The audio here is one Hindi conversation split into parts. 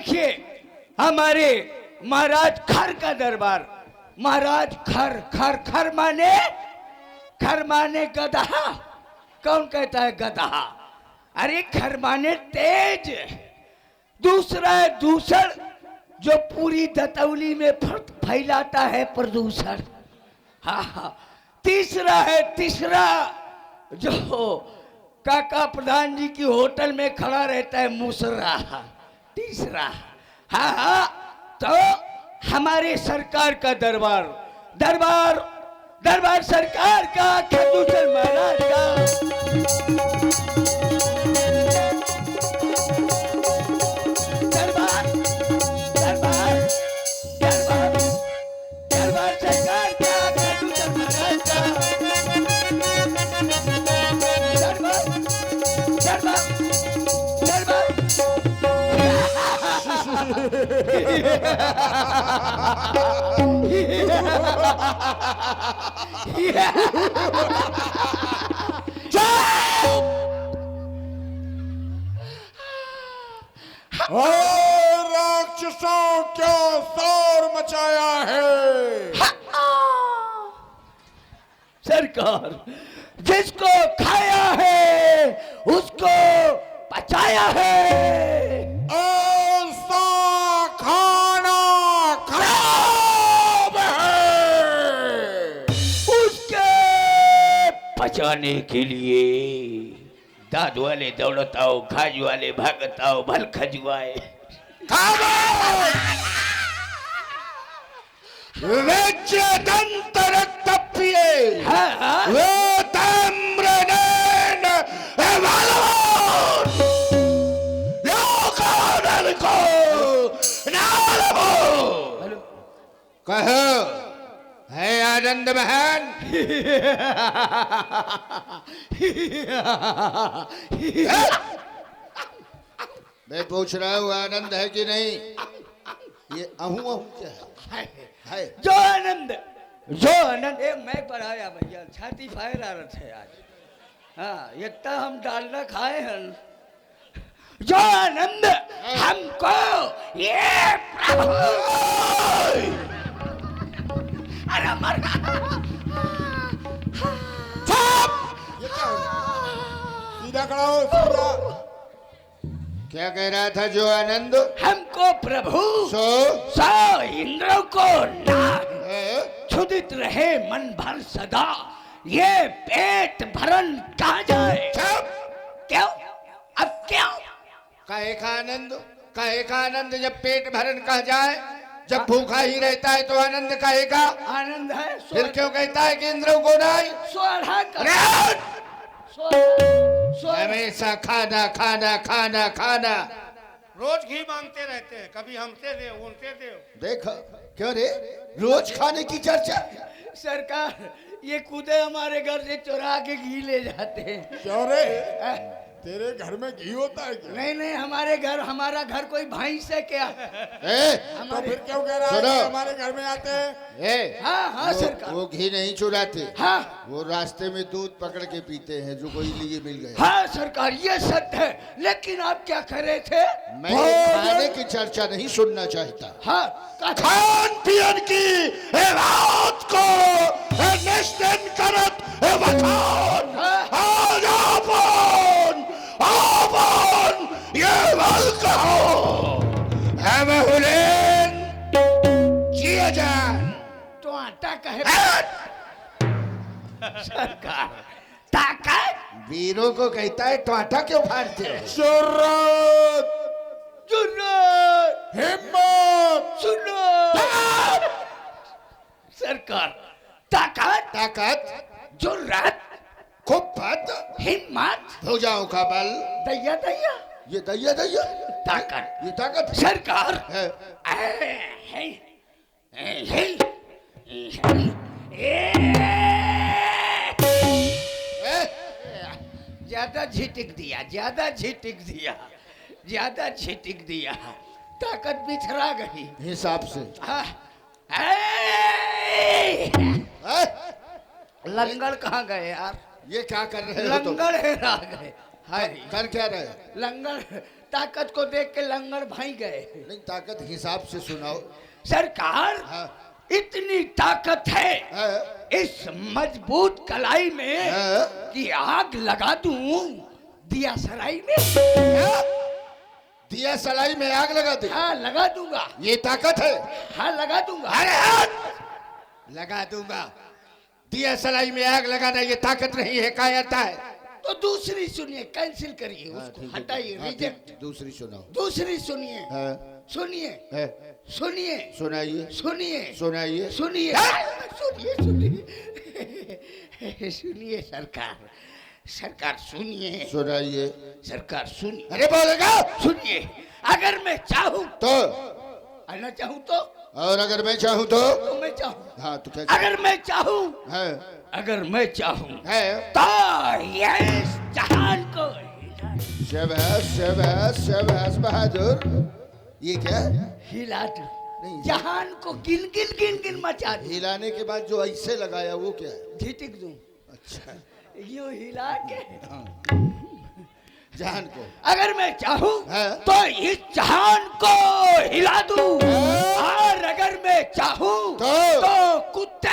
देखिए हमारे महाराज खर का दरबार। महाराज खर खर खर माने गधा। कौन कहता है गधा? अरे खर माने तेज। दूसरा है दूषण, जो पूरी दतौली में फैलाता है प्रदूषण। हाँ। तीसरा जो काका प्रधान जी की होटल में खड़ा रहता है मुसरा। तीसरा। हाँ, तो हमारे सरकार का दरबार सरकार का, खरदूषण महाराज का। दरबार सरकार का, खरदूषण महाराज का। राक्षसों क्या शोर मचाया है। सरकार, जिसको खाया है उसको बचाया है। ऐसा खाना खराब है। उसके बचाने के लिए दाद वाले दौड़त आओ, खाज वाले भागत आओ, भल खजुआए। कहो है आनंद बहन। मैं पूछ रहा हूँ आनंद है कि नहीं। ये अहू क्या है? जो आनंद मैं पढ़ाया भैया, छाती फायर आ रहा है आज। हाँ, इतना हम डालना खाए हैं। जो आनंद हमको ये प्रभु। अरे मर सीधा खड़ा हो, सीधा। क्या कह रहा था जो आनंद? हमको प्रभु सो इंद्र को क्षुदित रहे मन भर सदा, ये पेट भरन कहाँ जाए। क्यों? अब क्यों? काहे का आनंद जब पेट भरन कहाँ जाए? जब भूखा ही रहता है तो आनंद काहे का? आनंद है फिर क्यों कहता है कि इंद्र को नहीं? हमेशा खाना खाना खाना खाना। रोज घी मांगते रहते हैं, कभी हमसे दे उनसे दे। देखो क्यों रे, रोज खाने की चर्चा। सरकार, ये कूदे हमारे घर से चुरा के घी ले जाते हैं। क्यों रे, तेरे घर में घी होता है क्या? नहीं, हमारा घर कोई भैंस है क्या? तो फिर क्यों कह रहा है कि हमारे घर में आते हैं? हाँ सरकार, वो घी नहीं चुराते। हाँ, वो रास्ते में दूध पकड़ के पीते हैं जो कोई लिए मिल गए। हाँ सरकार, ये सत्य है। लेकिन आप क्या कर रहे थे? मैं खाने की चर्चा नहीं सुनना चाहता। हाँ, खान पियन की रात को निश्चित करत ये बल कहो है बहुलेन जिया जान तो आटा कहे। सरकार, ताकत वीरों को कहता है टमाटा क्यों फाड़ते हो? जुर्रत, हिम्मत, सुन्नत। सरकार, ताकत, जुर्रत, खुफत, हिम्मत, भुजाओं का बल, दैया, ये दैया ताकत, ये ताकत सरकार है। ज्यादा झिटिक दिया, ताकत बिछड़ा गई हिसाब से। लंगड़ कहाँ गए यार? ये क्या कर रहे हो तुम? लंगड़ हेरा गए। हाय, कर क्या रहे? लंगड़ ताकत को देख के लंगर भाई गए। नहीं, ताकत हिसाब से सुनाओ। सरकार हाँ। इतनी ताकत है हाँ। इस मजबूत कलाई में हाँ। कि आग लगा दूं दिया सराय में। दिया सलाई में आग लगा दे? हाँ लगा दूंगा। ये ताकत है? हाँ लगा दूंगा। अरे हट! लगा दूंगा। दिया सलाई में आग लगाना ये ताकत नहीं है, कायरता है। तो दूसरी सुनिए, कैंसिल करिए उसको, हटाइए, रिजेक्ट। दूसरी सुनाओ। दूसरी सुनिए। हाँ। सुनिए है। सुनिए सुनाइए। सुनिए सुनाइए। सुनिए सुनिए सुनिए सुनिए सरकार, सरकार सुनिए, सुनाइए। सरकार सुनिए। अरे बोलेगा? सुनिए, अगर मैं चाहूं तो ना चाहूं तो और अगर मैं चाहूं तो मैं चाहूं। हाँ तो क्या? अगर मैं चाहूं, है। अगर मैं चाहूं है। तो ये इस जहान को शहबाज शहबाज शहबाज बहादुर। ये क्या? हिला दूं, नहीं, जहान को गिन गिन गिन गिन मचा दूं, हिलाने के बाद जो ऐसे लगाया वो क्या है? झिटक दूं। अच्छा। यो हिला के जहान को अगर मैं चाहूं हाँ। तो इस जहान को हिला दूं, और अगर मैं चाहूं तो कुत्ते,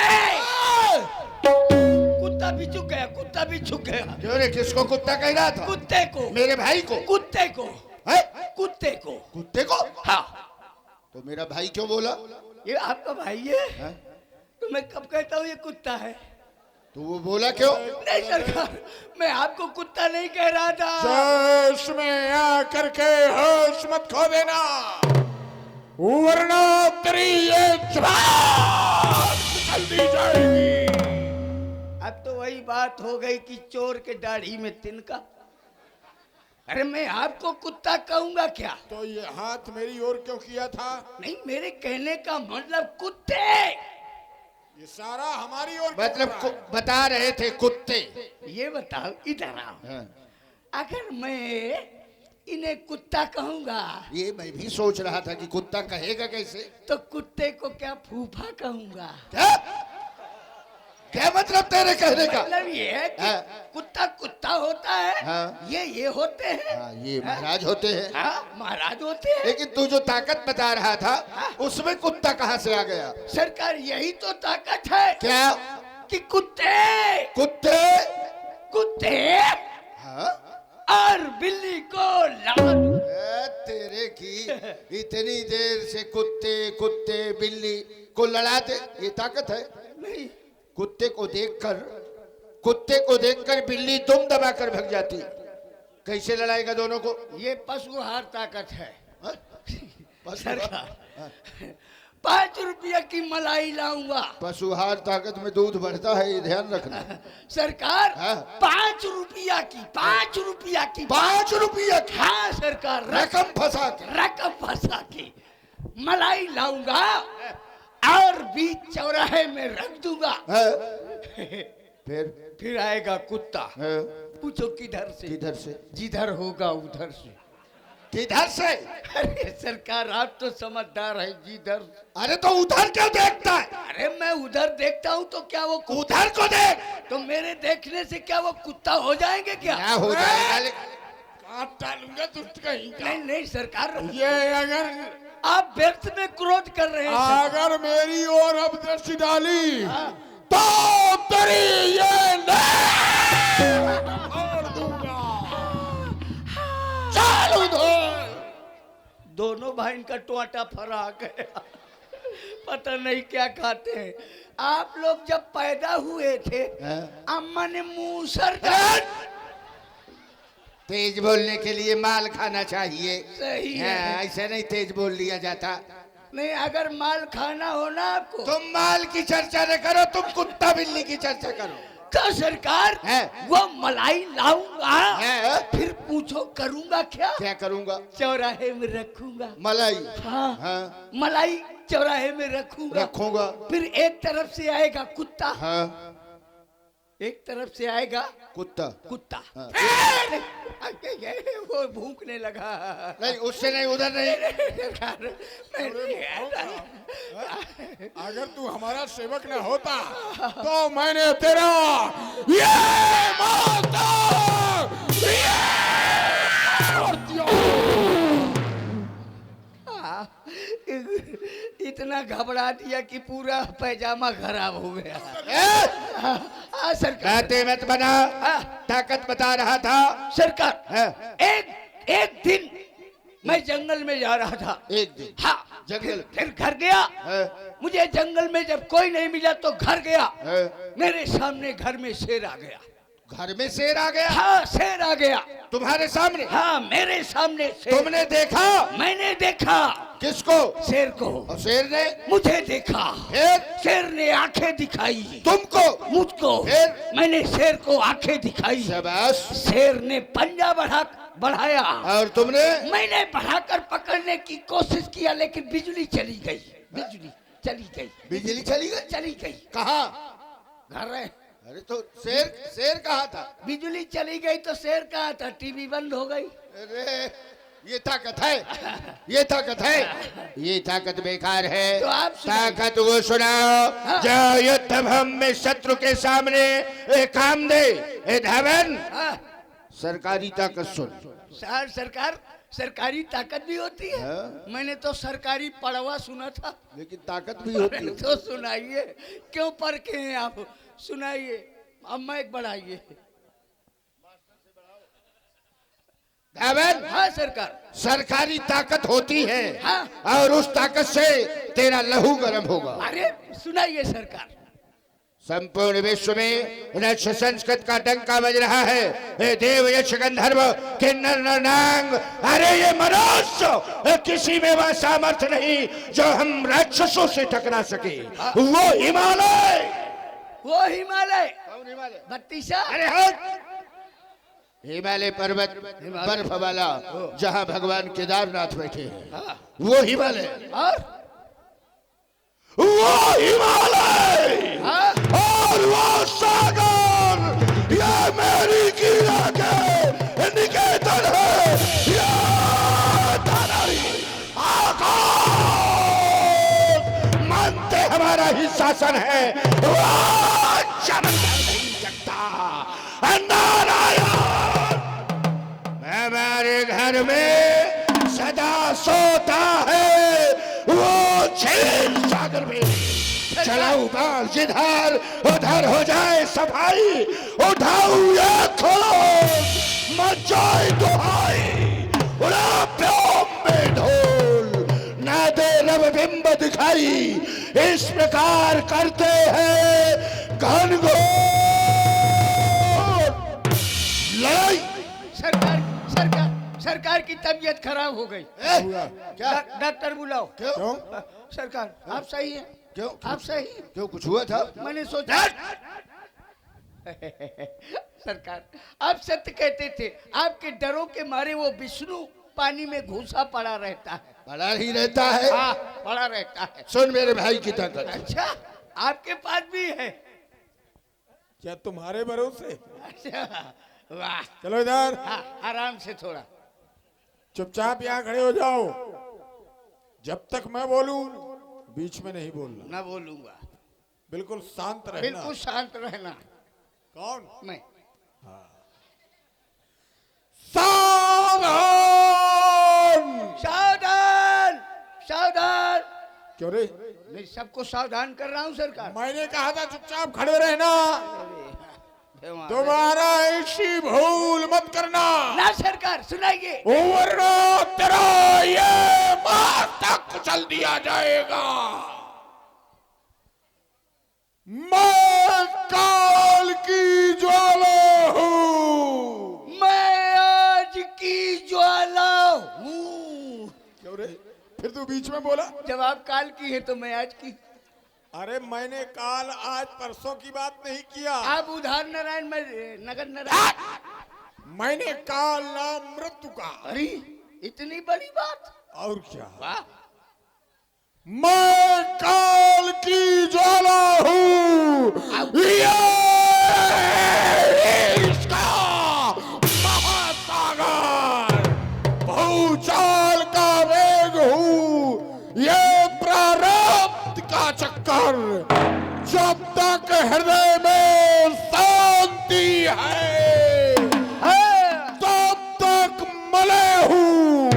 कुत्ता भी झुक गया, कुत्ता भी झुक गया। क्यों रे? किसको कुत्ता कह रहा था? कुत्ते को, मेरे भाई को? कुत्ते को, है? कुत्ते को। कुत्ते को? हाँ, तो मेरा भाई क्यों बोला? ये आपका भाई है, है? तो मैं कब कहता हूँ ये कुत्ता है? तो वो बोला क्यों? नहीं सरकार, मैं आपको कुत्ता नहीं कह रहा था। जोश में आकर के होश मत खो देना, वरना तेरी ये जुबान निकल दी जाएगी। अब तो वही बात हो गई कि चोर के दाढ़ी में तिनका। अरे मैं आपको कुत्ता कहूंगा क्या? तो ये हाथ मेरी ओर क्यों किया था? नहीं, मेरे कहने का मतलब कुत्ते। ये सारा हमारी ओर क्यों मतलब कर रहा है? बता रहे थे कुत्ते। ये बताओ, इधर आओ। हाँ। अगर मैं इन्हें कुत्ता कहूंगा ये मैं भी सोच रहा था कि कुत्ता कहेगा कैसे। तो कुत्ते को क्या फूफा कहूंगा? क्या? क्या मतलब तेरे कहने का? मतलब ये है कि हाँ। कुत्ता कुत्ता होता है, हाँ। ये होते हैं। हाँ, ये महाराज होते हैं। हाँ, महाराज होते हैं। लेकिन तू जो ताकत बता रहा था उसमें कुत्ता कहाँ से आ गया? सरकार यही तो ताकत है। क्या? कि कुत्ते, कुत्ते? कुत्ते हाँ? और बिल्ली को लड़ा दूं। तेरे की इतनी देर से कुत्ते कुत्ते बिल्ली को लड़ाते, ये ताकत है? नहीं, कुत्ते को देखकर बिल्ली दुम दबाकर भग जाती। कैसे लड़ाएगा दोनों को? ये पशुहार ताकत है। हाँ? सरकार, 5 रुपया की मलाई लाऊंगा। पशुहार ताकत में दूध बढ़ता है, ये ध्यान रखना। सरकार, हाँ। 5 रुपया की, 5 रुपया की, 5 रुपया की हाँ सरकार, रकम फंसा के। रकम फंसा के मलाई लाऊंगा और बीच चौराहे में रख दूंगा। हाँ? फिर आएगा कुत्ता। हाँ? पूछो किधर से? किधर से? जिधर होगा उधर से। किधर से? अरे सरकार, आप तो समझदार है, जिधर। अरे तो उधर क्यों देखता है? अरे मैं उधर देखता हूँ तो क्या वो उधर को देख। तो मेरे देखने से क्या वो कुत्ता हो जाएंगे क्या? क्या हो जाएगा? लेकिन काट डालूंगा दुष्ट कहीं का। नहीं नहीं सरकार, ये अगर आप व्यर्थ में क्रोध कर रहे हैं। अगर मेरी ओर अब दृष्टि डाली तो तेरी ये छोड़ दूंगा। चालू धोल। दोनों भाई का टोटा फरा गया, पता नहीं क्या खाते हैं। आप लोग जब पैदा हुए थे हाँ? अम्मा ने मूसर तेज बोलने के लिए माल खाना चाहिए। सही हाँ, है। ऐसे नहीं तेज बोल लिया जाता। नहीं, अगर माल खाना हो ना आपको तुम माल की चर्चा न करो, तुम कुत्ता बिल्ली की चर्चा करो। तो सरकार, है? वो मलाई लाऊंगा, है? फिर पूछो करूंगा क्या? क्या करूंगा? चौराहे में रखूंगा। मलाई? हाँ, हाँ? मलाई चौराहे में रखूंगा। रखूंगा। फिर एक तरफ से आएगा कुत्ता, हाँ? एक तरफ से आएगा कुत्ता। कुत्ता। हाँ। वो भूखने लगा। नहीं, उससे नहीं, उधर नहीं। अगर तू हमारा सेवक न होता तो मैंने तेरा ये माता ये इतना घबरा दिया कि पूरा पैजामा खराब हो गया। ए, हाँ सरकार। कहते मत बना, ताकत बता रहा था। सरकार हाँ। एक दिन मैं जंगल में जा रहा था। एक दिन हाँ जंगल। फिर घर गया। हाँ। मुझे जंगल में जब कोई नहीं मिला तो घर गया। हाँ। मेरे सामने घर में शेर आ गया। घर में शेर आ गया? हाँ शेर आ गया तुम्हारे सामने? हाँ मेरे सामने शेर। तुमने देखा? मैंने देखा। किसको? शेर को। और शेर ने? मुझे देखा। फिर? शेर ने आंखें दिखाई। तुमको? मुझको। फिर? मैंने शेर को आंखें दिखाई। शाबाश। शेर ने पंजा बढ़ाया और तुमने? मैंने बढ़ाकर पकड़ने की कोशिश किया लेकिन बिजली चली गई। बिजली चली गई। बिजली चली गई? चली गई। कहाँ? घर है। अरे तो शेर कहाँ था? बिजली चली गई तो शेर कहाँ था? टीवी बंद हो गई। अरे ये ताकत है, ये ताकत है, ये ताकत बेकार है। तो आप सुनाइए। ताकत वो सुनाओ। हाँ। जो युद्ध भूमि में शत्रु के सामने एक काम दे। ए धावन, हाँ। सरकारी ताकत सुन। सरकार सरकारी ताकत भी होती है। हाँ। मैंने तो सरकारी पड़वा सुना था। लेकिन ताकत भी होती है। तो सुनाइए, क्यों परखे हैं आप? सुनाइए, अब माइक बढ़ाइए। धावन, हाँ सरकार। सरकारी ताकत होती है। हाँ। और उस ताकत से तेरा लहू गर्म होगा। अरे सुनाइए सरकार। संपूर्ण विश्व में रक्ष संस्कृत का डंका बज रहा है। हे देव यक्ष गंधर्व किन्नर नरनांग, अरे ये मनुष्य किसी में वह सामर्थ्य नहीं जो हम राक्षसों से टकरा सके। वो हिमालय। वो हिमालय। कौन हिमालय? बत्तीसा। अरे हट। हिमालय पर्वत बर्फ वाला जहाँ भगवान केदारनाथ बैठे हैं, हाँ। वो हिमालय। और वो हिमालय। हाँ। और वो सागर, ये मेरी कीड़ा के निकेतन है। ये धरती आकाश मानते हमारा ही शासन है। वो चमत्कार नहीं सकता। नारायण हमारे घर में सदा सोता है। वो क्षीर सागर में चलाऊ बाल जिधर उधर हो जाए सफाई। उठाऊ ये खोज मचाए दुहाई। उड़ा प्योम में ढोल ना दे रब बिंब दिखाई। इस प्रकार करते हैं घनघोर लड़ाई। सरकार सरकार सरकार की तबीयत खराब हो गई। क्या? डॉक्टर बुलाओ। क्यों? सरकार आप सही हैं? क्यों? आप सही? क्यों कुछ हुआ था? मैंने सोचा सरकार आप सत्य कहते थे। आपके डरों के मारे वो विष्णु पानी में घुसा पड़ा रहता है। पड़ा ही रहता है। हाँ पड़ा रहता है। सुन मेरे भाई की ताकत। अच्छा आपके पास भी है? क्या तुम्हारे भरोसे? अच्छा वाह। चलो इधर। हाँ आराम से थोड़ा। चुपचाप यहाँ खड़े हो जाओ। जब तक मैं बोलूं बीच में नहीं बोलना। ना बोलूंगा। बिल्कुल शांत रहना। बिल्कुल शांत रहना। कौन? मैं। सावधान। सावधान सावधान। क्यों रे? मैं सबको सावधान कर रहा हूँ सरकार। मैंने कहा था चुपचाप खड़े रहना। दोबारा ऐसी भूल मत करना। ना सरकार सुनाइए। वरना तेरा ये मार तक कुचल दिया जाएगा। मैं काल की ज्वाला हूँ। मैं आज की ज्वाला हूँ। क्यों रे? फिर तू बीच में बोला। जब आप काल की है तो मैं आज की। अरे मैंने काल आज परसों की बात नहीं किया। आप उधार नारायण में नगर नारायण। मैंने काल नाम मृत्यु का। अरे इतनी बड़ी बात। और क्या? वाह। मैं काल की ज्वाला हूँ। ये इसका महासागर भूचाल का वेग हूँ। ये प्रारब्ध का चक्कर। जब तक हृदय में शांति है तब तक मले हूँ।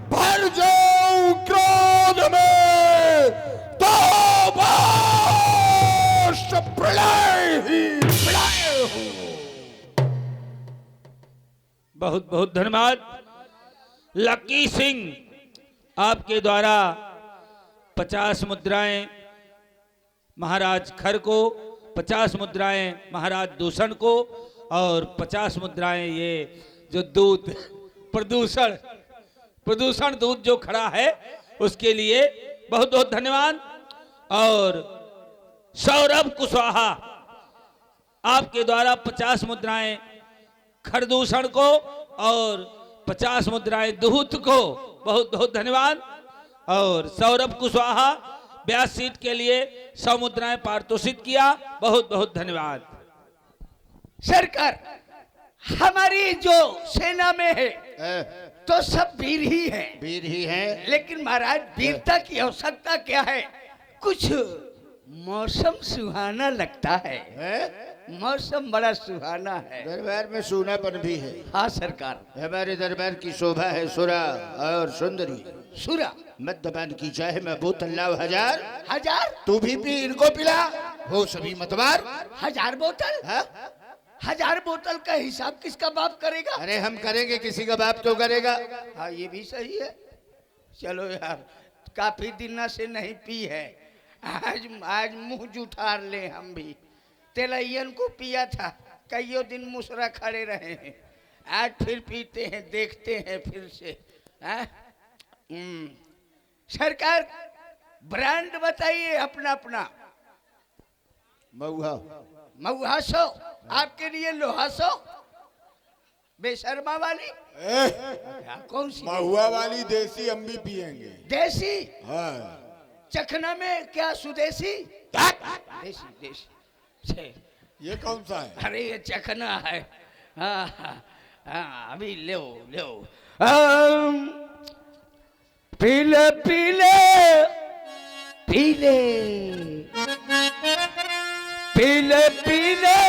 भर जाऊं क्रोध में बड़ाए ही बड़ाए हो। बहुत बहुत धन्यवाद लकी सिंह। आपके द्वारा 50 मुद्राएं महाराज खर को, 50 मुद्राएं महाराज दूषण को और 50 मुद्राएं ये जो दूध प्रदूषण दूध जो खड़ा है उसके लिए बहुत बहुत धन्यवाद। और सौरभ कुशवाहा आपके द्वारा 50 मुद्राएं खरदूषण को और 50 मुद्राएं दूत को बहुत बहुत धन्यवाद। और सौरभ कुशवाहा 82 सीट के लिए 100 मुद्राएं पारितोषित किया, बहुत बहुत धन्यवाद। सरकार हमारी जो सेना में है तो सब वीर ही हैं, वीर ही हैं। लेकिन महाराज वीरता की आवश्यकता क्या है? कुछ मौसम सुहाना लगता है, मौसम बड़ा सुहाना है। दरबार में सूनापन भी है। हाँ सरकार, हमारे दरबार की शोभा है सुरा और सुंदरी। सुरा मद्यपान की चाहे मैं बोतल लाओ 1000, 1000 तू भी पी, इनको पिला, हो सभी मतवार। 1000 बोतल? हाँ? 1000 बोतल का हिसाब किसका बाप करेगा? अरे हम करेंगे, किसी का बाप तो करेगा। हाँ ये भी सही है। चलो यार, काफी दिनों से नहीं पी है, आज मुंह जुठार ले हम भी। तेलैयन को पिया था, कईयों दिन मुसरा खड़े रहे हैं, आज फिर पीते हैं, देखते हैं फिर से। सरकार ब्रांड बताइए अपना अपना। मऊहा मऊहा 100, आपके लिए लोहा 100। बेशर्मा वाली कौन सी? महुआ वाली देसी हम भी पियेंगे। देसी? हाँ। चखना में क्या सुदेशी? देसी देसी छे। ये कौन सा है? अरे ये चखना है। हाँ हाँ हाँ, अभी ले पीले पीले पीले पीले पीले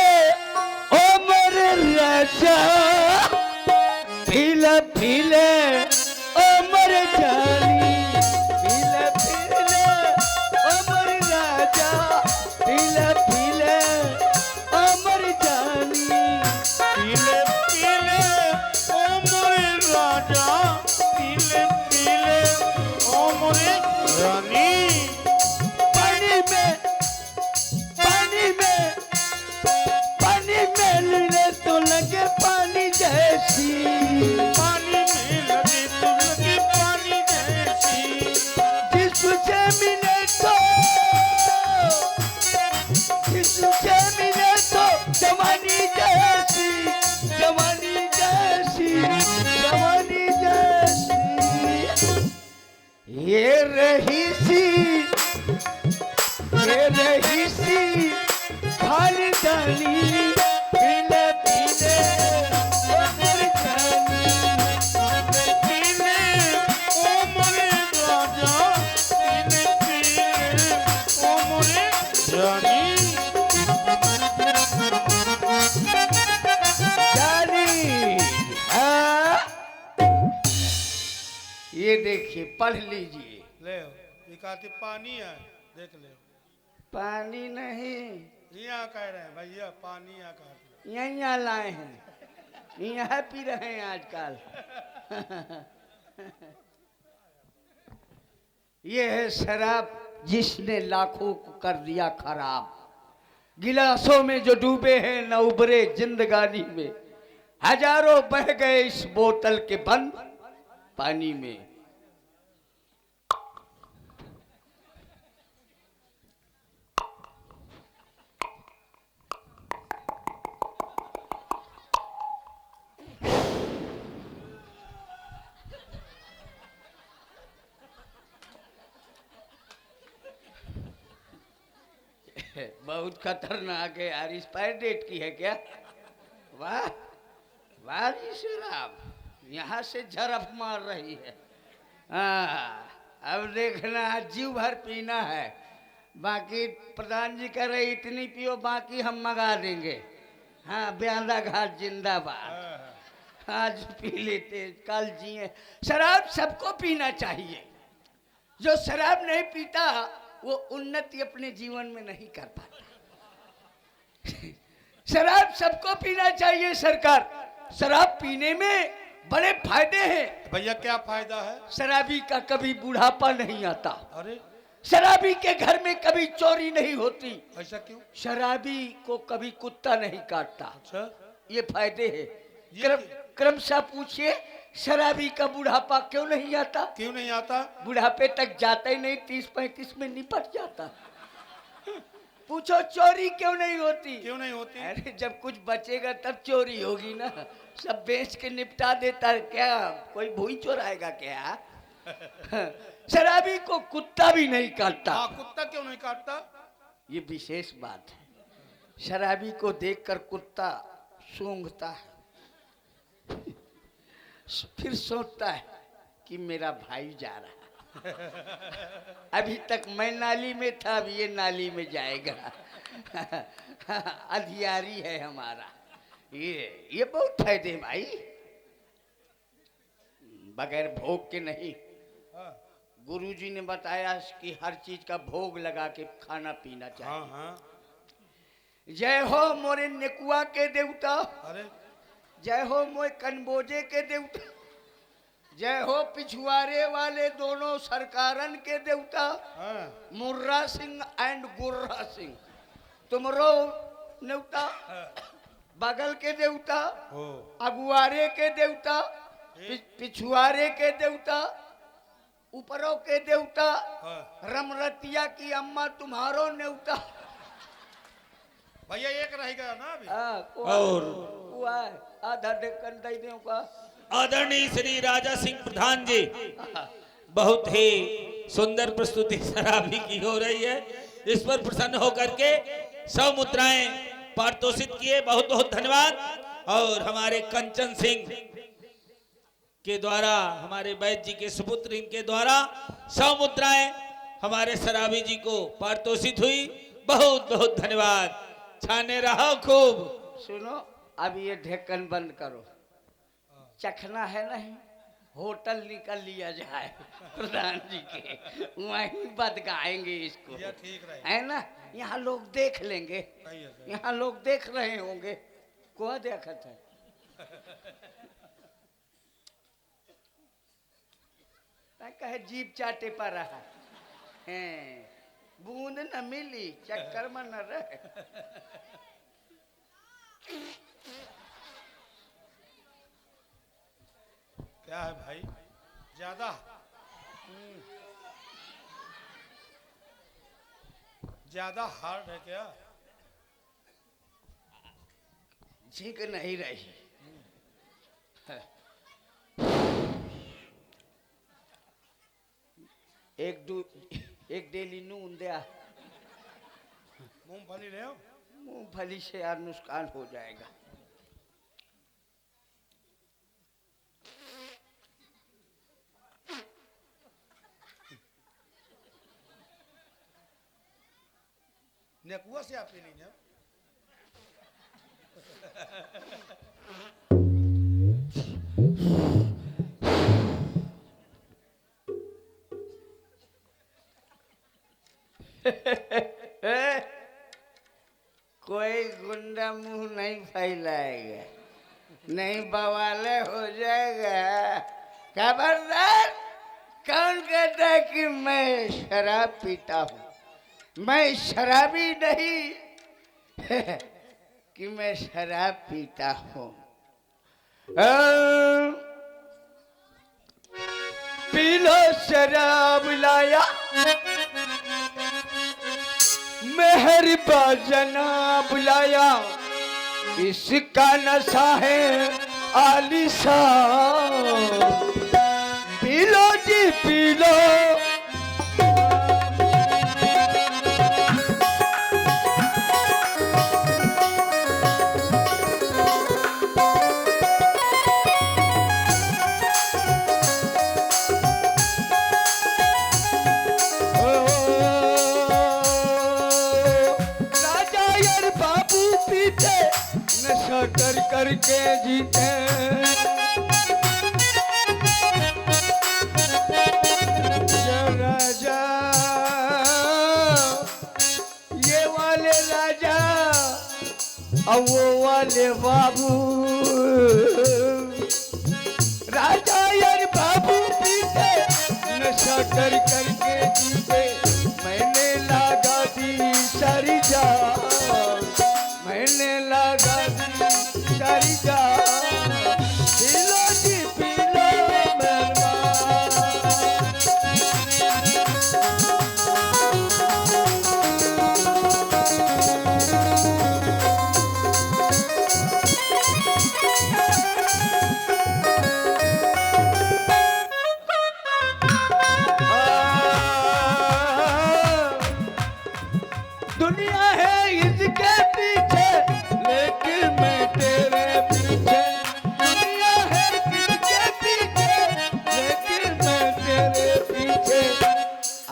ओ मोरे राजा, पीले पीले ओ मोरे जानी, पीले पीले ओ मोरे राजा, पीले पीले ओ मोरे जानी, पीले पीले ओ मोरे राजा, पीले पीले ओ मोरे रानी। तो लगे पानी जैसी, पानी में लगे तो लगे पानी जैसी, जिससे मिले तो जवानी जैसी, जवानी जैसी, जवानी जैसी। ये रही सी खानदानी, ये देखिए, पढ़ लीजिए। ले एकाती पानी है, देख ले। पानी नहीं, यहाँ कह रहे हैं भैया, पानी यहाँ कहा। यहाँ लाए हैं, यहाँ पी रहे हैं आजकल। ये है शराब जिसने लाखों को कर दिया खराब, गिलासों में जो डूबे हैं न उबरे जिंदगानी में, हजारों बह गए इस बोतल के बंद पानी में। बहुत खतरनाक है यार, एक्सपायर डेट की है क्या? वाह वाह जी शराब यहाँ से झरफ मार रही है। अब देखना जीव भर पीना है, बाकी प्रधान जी कह रहे इतनी पियो, बाकी हम मंगा देंगे। हाँ, ब्यांदा घाट जिंदाबाद। आज पी लेते कल जिए। शराब सबको पीना चाहिए, जो शराब नहीं पीता वो उन्नति अपने जीवन में नहीं कर पाता। शराब सबको पीना चाहिए सरकार। शराब पीने में बड़े फायदे हैं। भैया क्या फायदा है? शराबी का कभी बुढ़ापा नहीं आता। अरे शराबी के घर में कभी चोरी नहीं होती। ऐसा क्यों? शराबी को कभी कुत्ता नहीं काटता। अच्छा, ये फायदे हैं। ये क्रमशः पूछिए, शराबी का बुढ़ापा क्यों नहीं आता? क्यों नहीं आता? बुढ़ापे तक जाता ही नहीं, 30-35 में निपट जाता। पूछो चोरी क्यों नहीं होती? क्यों नहीं होती? अरे जब कुछ बचेगा तब चोरी होगी ना। सब बेच के निपटा देता है, क्या कोई भूई चोराएगा क्या? शराबी को कुत्ता भी नहीं काटता। हाँ, कुत्ता क्यों नहीं काटता? ये विशेष बात है। शराबी को देखकर कुत्ता सूंघता है, फिर सोचता है कि मेरा भाई जा रहा है। अभी तक मैं नाली में था, अब ये नाली में जाएगा। अधियारी है हमारा। ये बहुत फायदे हैं भाई, बगैर भोग के नहीं। हाँ गुरुजी ने बताया कि हर चीज का भोग लगा के खाना पीना चाहिए। हाँ हाँ। जय हो मोरे नेकुआ के देवता, अरे जय हो मोरे कनबोजे के देवता, जय हो पिछुआरे वाले दोनों सरकारन के देवता, हाँ मुर्रा सिंह एंड गुर्रा सिंह। तुमरो नेवता, बगल के देवता, हो अगुआरे के देवता, पिछुआरे के देवता, ऊपरों के देवता, हाँ। रमरतिया की अम्मा तुम्हारो नेवता। भैया एक रह गया ना अभी। और आधा ढक्कन दे दें का। आदरणीय श्री राजा सिंह प्रधान जी, बहुत ही सुंदर प्रस्तुति शराबी की हो रही है। इस पर प्रसन्न होकर के 100 मुद्राएं पारितोषित किए, बहुत बहुत धन्यवाद। और हमारे कंचन सिंह के द्वारा, हमारे वैद्य जी के सुपुत्र, इनके द्वारा 100 मुद्राएं हमारे शराबी जी को पारितोषित हुई। बहुत बहुत धन्यवाद। छाने रहो खूब। सुनो, अब ये ढक्कन बंद करो। चखना है नहीं, होटल निकल लिया जाए प्रधान जी के, वहीं बदगाएंगे इसको। भैया ठीक रहे। है ना, यहाँ लोग देख लेंगे। सही है, सही है। यहाँ लोग देख रहे होंगे। को देखत है? कहे जीप चाटे पर रहा है, बूंद न मिली चक्कर में न रहे। क्या है भाई, ज्यादा ज्यादा हार्ड है क्या? झिक नहीं रही। एक डेली नून दिया। मूंगफली ले आओ। मूंगफली से यार नुकसान हो जाएगा। नेकुआ से आप पी लीजिए। कोई गुंडा मुंह नहीं फैलाएगा, नहीं बवाले हो जाएगा। खबरदार, कौन कहता है कि मैं शराब पीता हूँ? मैं शराबी नहीं कि मैं शराब पीता हूँ। पी लो शराब लाया मेहरबा जनाब लाया, इसका नशा है आलिशान। P low G P low, कर करके जीते। राजा ये वाले राजा अब वो वाले बाबू राजा यार बाबू पीते नशा कर करके जीते मैंने लगा दी सारी जान मैंने लगा दी सारी जान पीलो जी पीलो मेहरबान दुनिया है इसके पीछे लेकिन मैं तेरे पीछे दुनिया है इसके पीछे लेकिन मैं तेरे पीछे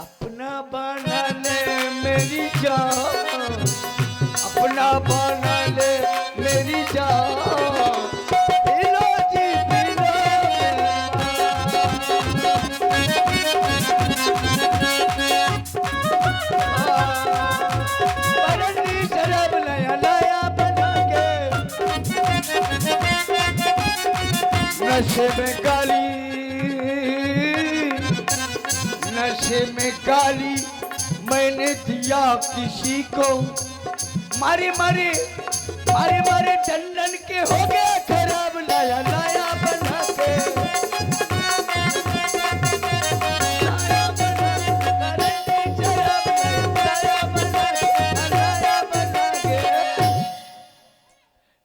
अपना बना ले मेरी जान अपना बना ले मेरी जान पीलो जी पीलो बरनी शराब नया नया बना के नशे में गाली मैंने दिया किसी को मारे मारे मारे मारे टंडन के हो गया खराब नया नया बना के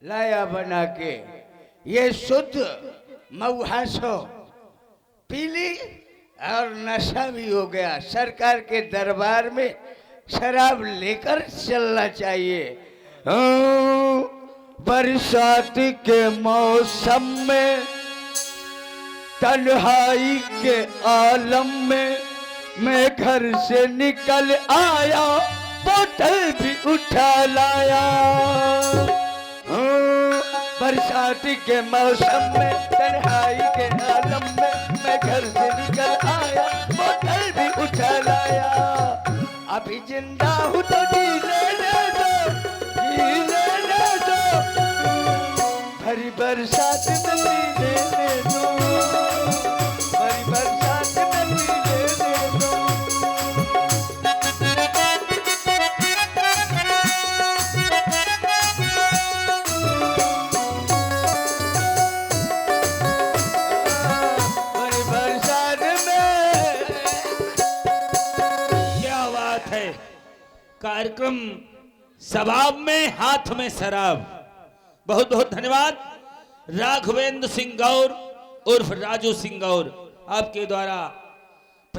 लाया बना के ये शुद्ध मऊहासो पीली और नशा भी हो गया सरकार के दरबार में शराब लेकर चलना चाहिए बरसात के मौसम में तन्हाई के आलम में मैं घर से निकल आया बोतल भी उठा लाया बरसात के मौसम में तन्हाई के आलम में मैं घर से निकल आया बोतल भी उठा लाया अभी जिंदा हूँ तो जी लेने दो भरी बरसात में पी लेने दो भरी बरसात में पी लेने दो कार्यक्रम सबाब में हाथ में शराब बहुत बहुत धन्यवाद राघवेंद्र सिंह गौर उर्फ राजू सिंह गौर आपके द्वारा